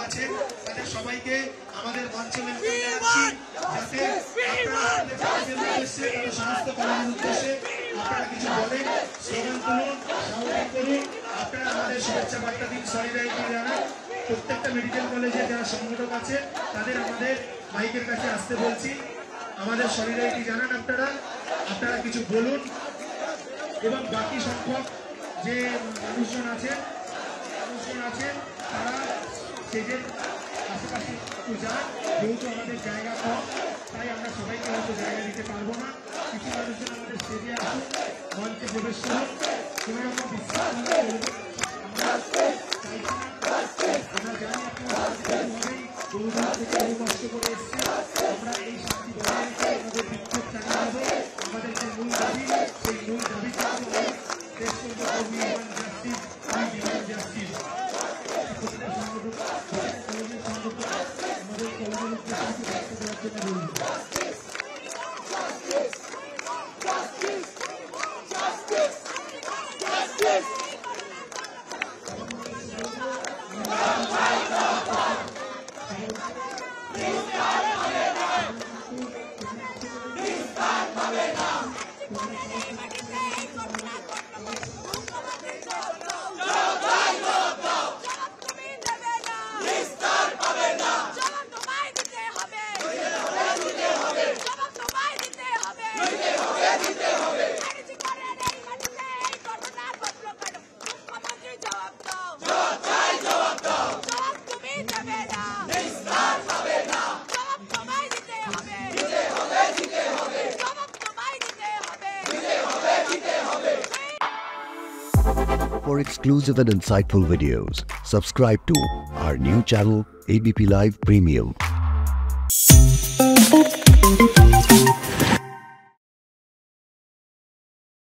আছেন তাদের সবাইকে আমাদের মঞ্চে ওয়েলকাম জানাচ্ছি, যাতে আপনারা আমাদের কলেজের উদ্দেশ্যে সমস্ত কলেজের উদ্দেশ্যে আপনারা কিছু বলেন, স্লোগান তুলুন, সাউন্ডিং করুন, আপনারা আমাদের শুভেচ্ছা বার্তা দিন, সলিডারিটি জানান। প্রত্যেকটা মেডিকেল কলেজে যারা সংগঠক আছে তাদের আমাদের মাইকের কাছে আসতে বলছি, আমাদের সলিডারিটি জানান। আপনারা কিছু বলুন এবং বাকি সংখ্যক যে মানুষজন আছেন তারা স্টেজের আশেপাশে একটু যান, যেহেতু আমাদের জায়গা কম তাই আমরা সবাইকে হয়তো জায়গা দিতে পারবো না। কিছু মানুষজন আমাদের স্টেজে আসুন, মঞ্চে প্রবেশ করুন, কোনো রকম বিশ্বাস আমরা জানি আপনারা থেকে বহু কষ্ট করে এসেছি, আমরা এই শান্তি বজায় রেখে আমাদের বিক্ষোভ চালিয়ে যাবো। আমাদের যে মূল দাবি সেই মূল দাবি কিন্তু দেশ করবো জাস্টিস, জাস্টিস। প্রত্যেকটা সংগঠন কলেজের সংগঠন আমাদের কলেজের উদ্দেশ্যে কিছু বার্তা দেওয়ার জন্য বলুন। For exclusive and insightful videos, subscribe to our new channel ABP Live Premium.